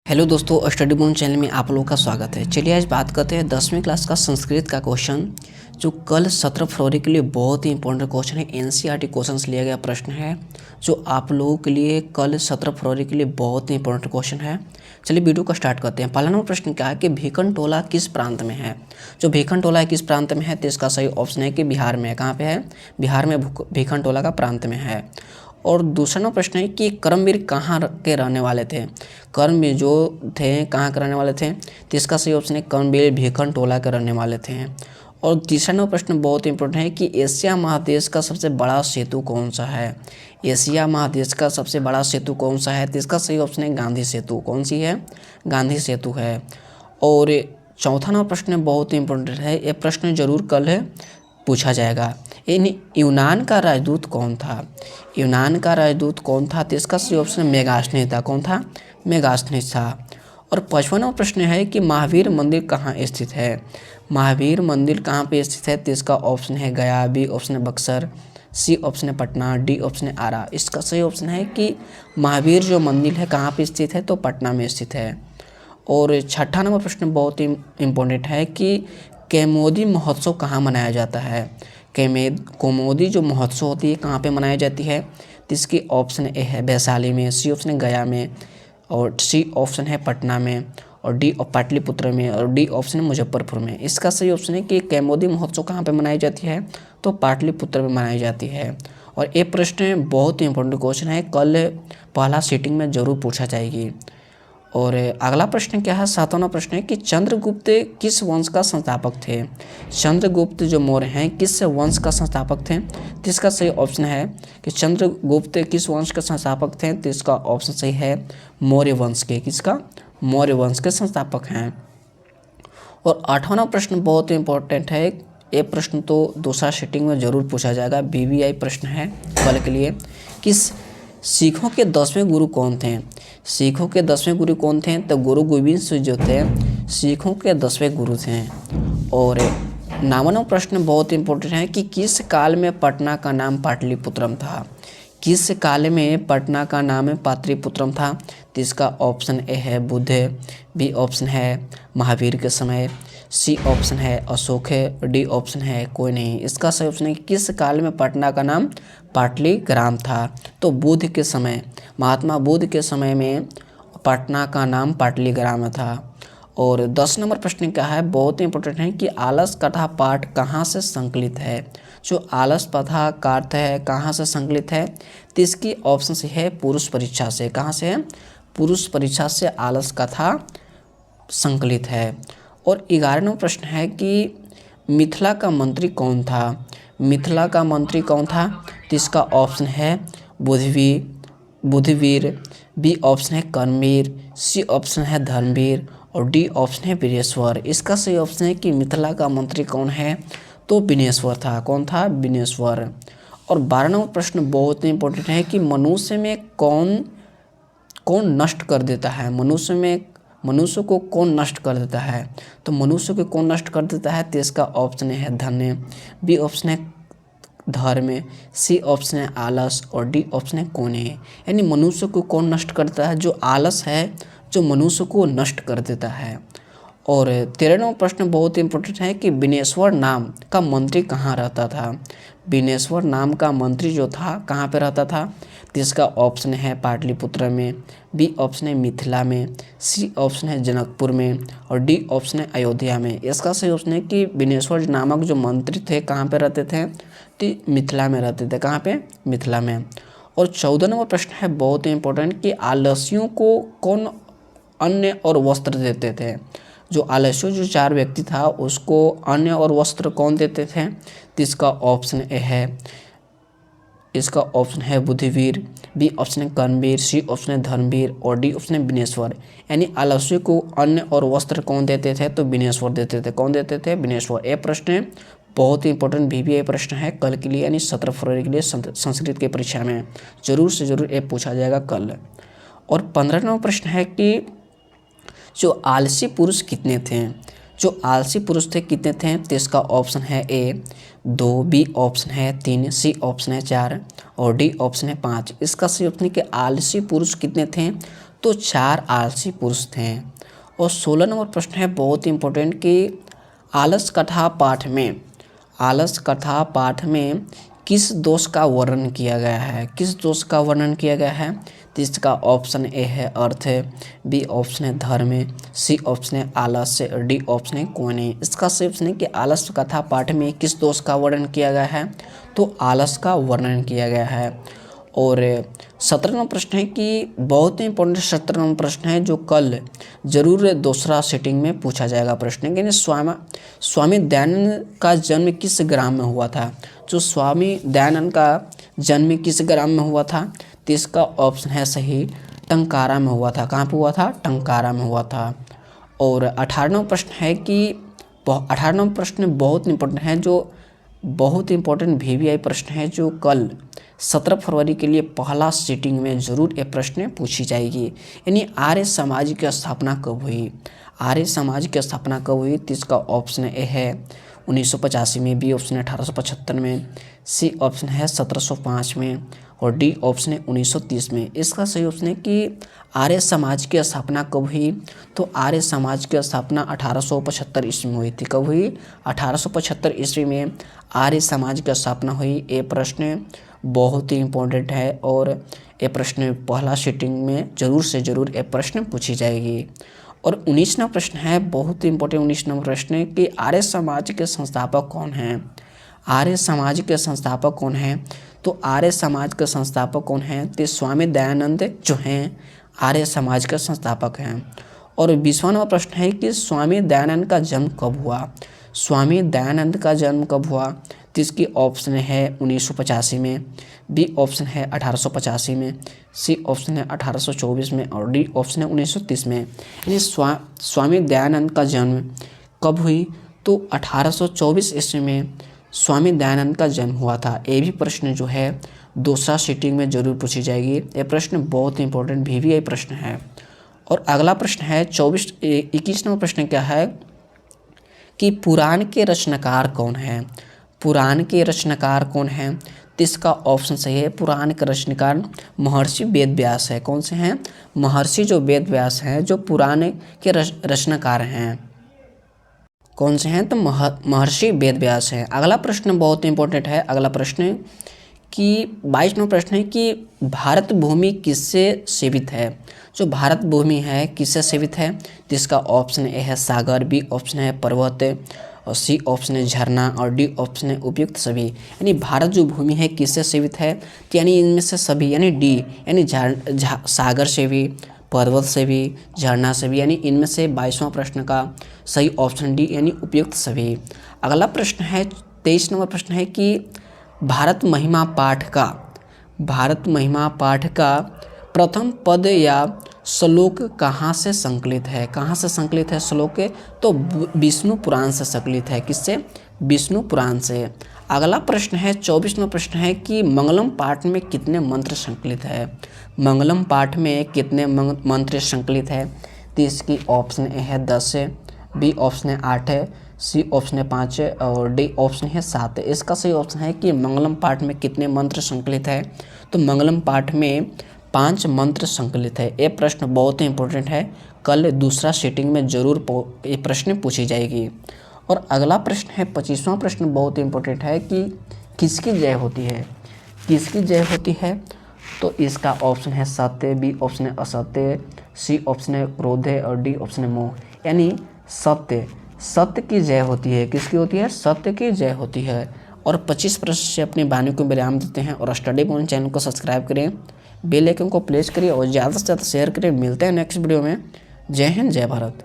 Hello दोस्तों, study बून channel में आप लोगों का स्वागत है। चलिए आज बात करते हैं 10वीं क्लास का संस्कृत का क्वेश्चन, जो कल 17 फरवरी के लिए बहुत ही इंपॉर्टेंट क्वेश्चन है। एनसीईआरटी क्वेश्चंस लिया गया प्रश्न है जो आप लोगों के लिए कल 17 फरवरी के लिए बहुत ही इंपॉर्टेंट क्वेश्चन है। चलिए वीडियो को स्टार्ट करते हैं। पहला नंबर प्रश्न क्या है कि भीखन टोला किस प्रांत में है। जो भीखन टोला है किस प्रांत में है, तो इसका सही ऑप्शन है कि बिहार में है। कहाँ पे है? बिहार में भीखन टोला का प्रांत में है। और दूसरा नंबर प्रश्न है कि कर्मवीर कहाँ के रहने वाले थे। कर्मवीर जो थे कहाँ के रहने वाले थे, तो इसका सही ऑप्शन है कर्मवीर भीखन टोला के रहने वाले थे। और तीसरा नंबर प्रश्न बहुत इंपॉर्टेंट है कि एशिया महादेश का सबसे बड़ा सेतु कौन सा है। एशिया महादेश का सबसे बड़ा सेतु कौन सा है, तो इसका सही ऑप्शन है गांधी सेतु। कौन सी है? गांधी सेतु है। और चौथा नंबर प्रश्न बहुत इंपॉर्टेंट है, ये प्रश्न जरूर कल पूछा जाएगा। यूनान का राजदूत कौन था। यूनान का राजदूत कौन था, तो इसका सही ऑप्शन मेगास्थनीज था। कौन था? मेगास्थनीज था। और 55वां प्रश्न है कि महावीर मंदिर कहाँ स्थित है। महावीर मंदिर कहाँ पे स्थित है, तो इसका ऑप्शन है गया, बी ऑप्शन है बक्सर, सी ऑप्शन है पटना, डी ऑप्शन है आरा। इसका सही ऑप्शन है कि महावीर जो मंदिर है कहाँ पे स्थित है, तो पटना में स्थित है। और छठा नंबर प्रश्न बहुत ही इम्पोर्टेंट है कि कैमोदी महोत्सव कहाँ मनाया जाता है। कौमुदी जो महोत्सव होती है कहाँ पे मनाई जाती है, तो इसकी ऑप्शन ए है वैशाली में, सी ऑप्शन है गया में, और सी ऑप्शन है पटना में, और डी पाटलिपुत्र में, और डी ऑप्शन है मुजफ्फरपुर में। इसका सही ऑप्शन है कि कैमोदी महोत्सव कहाँ पे मनाई जाती है, तो पाटलिपुत्र में मनाई जाती है। और ये प्रश्न बहुत ही इंपॉर्टेंट क्वेश्चन है, कल पहला सीटिंग में जरूर पूछा जाएगी। और अगला प्रश्न क्या है, 7वां प्रश्न है कि चंद्रगुप्त किस वंश का संस्थापक थे। चंद्रगुप्त जो मौर्य हैं किस वंश का संस्थापक थे, तो इसका सही ऑप्शन है कि चंद्रगुप्त किस वंश के संस्थापक थे, तो इसका ऑप्शन सही है मौर्य वंश के। किसका? मौर्य वंश के संस्थापक हैं। और 8वां प्रश्न बहुत इंपॉर्टेंट है, ये प्रश्न तो दूसरा सीटिंग में जरूर पूछा जाएगा, बीबीआई प्रश्न है कल के लिए। किस सिखों के 10वें गुरु कौन थे। सिखों के 10वें गुरु कौन थे, तो गुरु गोविंद सिंह जो थे सिखों के 10वें गुरु थे। और 9वां प्रश्न बहुत इंपॉर्टेंट है कि किस काल में पटना का नाम पाटलिपुत्रम था। किस काल में पटना का नाम पाटलिपुत्रम था, तो इसका ऑप्शन ए है बुद्ध, बी ऑप्शन है महावीर के समय, सी ऑप्शन है अशोक है, डी ऑप्शन है कोई नहीं। इसका सही ऑप्शन है कि किस काल में पटना का नाम पाटलिग्राम था, तो बुद्ध के समय, महात्मा बुद्ध के समय में पटना का नाम पाटलिग्राम था। और 10 नंबर प्रश्न क्या है, बहुत इंपॉर्टेंट है कि आलस कथा पाठ कहाँ से संकलित है। जो आलस कथा पाठ है कहाँ से संकलित है, तो इसकी ऑप्शन से है पुरुष परीक्षा से। कहाँ से है? पुरुष परीक्षा से आलस कथा संकलित है। और 11वां नंबर प्रश्न है कि मिथिला का मंत्री कौन था। मिथिला का मंत्री कौन था, तो इसका ऑप्शन है बुद्धिवीर, बी ऑप्शन है कर्मवीर, सी ऑप्शन है धर्मवीर, और डी ऑप्शन है विनेश्वर। इसका सही ऑप्शन है कि मिथिला का मंत्री कौन है, तो विनेश्वर था। कौन था? विनेश्वर। और 12वां नंबर प्रश्न बहुत ही इंपॉर्टेंट है कि मनुष्य में कौन नष्ट कर देता है। मनुष्य को कौन नष्ट कर देता है, तो मनुष्य को कौन नष्ट कर देता है, तो इसका ऑप्शन है धन्य, बी ऑप्शन है धर्म, सी ऑप्शन है आलस, और डी ऑप्शन है कोने। यानी मनुष्य को कौन नष्ट करता है, जो आलस है जो मनुष्य को नष्ट कर देता है। और 13वां प्रश्न बहुत इंपॉर्टेंट है कि विनेश्वर नाम का मंत्री कहाँ रहता था। विनेश्वर नाम का मंत्री जो था कहाँ पे रहता था, तो इसका ऑप्शन है पाटलिपुत्र में, बी ऑप्शन है मिथिला में, सी ऑप्शन है जनकपुर में, और डी ऑप्शन है अयोध्या में। इसका सही ऑप्शन है कि विनेश्वर नामक जो मंत्री थे कहाँ पे रहते थे, तो मिथिला में रहते थे। कहाँ पे? मिथिला में। और 14 नंबर प्रश्न है बहुत ही इंपॉर्टेंट कि आलसियों को कौन अन्न और वस्त्र देते थे। जो आलस्य जो 4 व्यक्ति था उसको अन्न और वस्त्र कौन देते थे, तो इसका ऑप्शन ए है, इसका ऑप्शन है बुद्धिवीर, बी ऑप्शन है कर्मवीर, सी ऑप्शन है धर्मवीर, और डी ऑप्शन है विनेश्वर। यानी आलस्य को अन्न और वस्त्र कौन देते थे, तो विनेश्वर देते थे। कौन देते थे? विनेश्वर। ये प्रश्न बहुत ही इंपॉर्टेंट बीबीआई प्रश्न है कल के लिए, यानी 17 फरवरी के लिए संस्कृत की परीक्षा में जरूर से जरूर ये पूछा जाएगा कल। और 15वां प्रश्न है कि जो आलसी पुरुष कितने थे। जो आलसी पुरुष थे कितने थे, तो इसका ऑप्शन है ए 2, बी ऑप्शन है 3, सी ऑप्शन है 4, और डी ऑप्शन है 5। इसका सही ऑप्शन है कि आलसी पुरुष कितने थे, तो 4 आलसी पुरुष थे। और 16 नंबर प्रश्न है बहुत इंपॉर्टेंट कि आलस कथा पाठ में किस दोष का वर्णन किया गया है, किस दोष का वर्णन किया गया है। तो इसका ऑप्शन ए है अर्थ, बी ऑप्शन है धर्म, सी ऑप्शन है आलस, डी ऑप्शन है कोई नहीं। इसका सही ऑप्शन है कि आलस कथा पाठ में किस दोष का वर्णन किया गया है, तो आलस का वर्णन किया गया है। और 17 नंबर प्रश्न है कि बहुत ही इंपॉर्टेंट 17 नंबर प्रश्न है जो कल जरूर दूसरा सीटिंग में पूछा जाएगा प्रश्न है कि स्वामी दयानंद का जन्म किस ग्राम में हुआ था। जो स्वामी दयानंद का जन्म किस ग्राम में हुआ था, तो इसका ऑप्शन है सही टंकारा में हुआ था। कहाँ पे हुआ था, टंकारा में हुआ था। और 18 नंबर प्रश्न है कि 18 नंबर प्रश्न बहुत इंपॉर्टेंट है, जो बहुत इंपॉर्टेंट VVI प्रश्न है जो कल 17 फरवरी के लिए पहला सीटिंग में जरूर ये प्रश्न पूछी जाएगी। यानी आर्य समाज की स्थापना कब हुई, आर्य समाज की स्थापना कब हुई। तो इसका ऑप्शन ए है 1985 में, बी ऑप्शन है 1875 में, सी ऑप्शन है 1705 में और डी ऑप्शन है 1930 में। इसका सही ऑप्शन है कि आर्य समाज की स्थापना कब हुई, तो आर्य समाज की स्थापना 1875 ईस्वी में हुई थी। कब हुई, 1875 ईस्वी में आर्य समाज की स्थापना हुई। ये प्रश्न बहुत ही इम्पोर्टेंट है और ये प्रश्न पहला सीटिंग में जरूर से जरूर ये प्रश्न पूछी जाएगी। और 19 नंबर प्रश्न है बहुत ही इंपॉर्टेंट 19 नंबर प्रश्न है कि आर्य समाज के संस्थापक कौन हैं। आर्य समाज के संस्थापक कौन हैं, तो आर्य समाज के संस्थापक कौन हैं, तो स्वामी दयानंद जो हैं आर्य समाज के संस्थापक हैं। और 20वां नंबर प्रश्न है कि स्वामी दयानंद का जन्म कब हुआ। स्वामी दयानंद का जन्म कब हुआ, तो इसकी ऑप्शन है 1985 में, बी ऑप्शन है 1885 में, सी ऑप्शन है 1824 में और डी ऑप्शन है 1930 में। यानी स्वामी दयानंद का जन्म कब हुई, तो 1824 ईस्वी में स्वामी दयानंद का जन्म हुआ था। ये भी प्रश्न जो है दूसरा सीटिंग में जरूर पूछी जाएगी। ये प्रश्न बहुत इंपॉर्टेंट VVI प्रश्न है। और अगला प्रश्न है 21 नंबर प्रश्न क्या है कि पुराण के रचनाकार कौन है। पुराण के रचनाकार कौन है, तो इसका ऑप्शन सही है पुराण के रचनाकार महर्षि वेद व्यास है। कौन से हैं, महर्षि जो वेद व्यास हैं जो पुराण के रचनाकार हैं। कौन से हैं, तो महर्षि वेद व्यास हैं। अगला प्रश्न बहुत इंपॉर्टेंट है। अगला प्रश्न कि 22 नंबर प्रश्न है कि भारत भूमि किससे सेवित है। जो भारत भूमि है किससे सेवित है, तो इसका ऑप्शन ए है सागर, बी ऑप्शन है पर्वत और सी ऑप्शन है झरना और डी ऑप्शन है उपयुक्त सभी। यानी भारत जो भूमि है किससे सेवित है, तो यानी इनमें से सभी, यानी डी यानी सागर से भी, पर्वत से भी, झरना से भी, यानी इनमें से 22वां प्रश्न का सही ऑप्शन डी यानी उपयुक्त सभी। अगला प्रश्न है 23 नंबर प्रश्न है कि भारत महिमा पाठ का प्रथम पद या श्लोक कहाँ से संकलित है। कहाँ से संकलित है श्लोक, तो विष्णु पुराण से संकलित है। किससे, विष्णु पुराण से। अगला प्रश्न है 24वां प्रश्न है कि मंगलम पाठ में कितने मंत्र संकलित है। मंगलम पाठ में कितने मंत्र संकलित है, तो इसकी ऑप्शन ए है 10 है, बी ऑप्शन है 8 है, सी ऑप्शन है 5 है और डी ऑप्शन है 7 है। इसका सही ऑप्शन है कि मंगलम पाठ में कितने मंत्र संकलित है, तो मंगलम पाठ में 5 मंत्र संकलित है। ये प्रश्न बहुत ही इंपॉर्टेंट है, कल दूसरा सीटिंग में जरूर ये प्रश्न पूछी जाएगी। और अगला प्रश्न है 25वां प्रश्न बहुत इंपॉर्टेंट है कि किसकी जय होती है। किसकी जय होती है, तो इसका ऑप्शन है सत्य, बी ऑप्शन है असत्य, सी ऑप्शन है क्रोध और डी ऑप्शन है मोह। यानी सत्य की जय होती है। किसकी होती है, सत्य की जय होती है। और 25 प्रश्न से अपनी वाणी को विराम देते हैं। और स्टडी पॉइंट चैनल को सब्सक्राइब करें, बेल आइकन को प्रेस करिए और ज़्यादा से ज़्यादा शेयर करें। मिलते हैं नेक्स्ट वीडियो में। जय हिंद, जय भारत।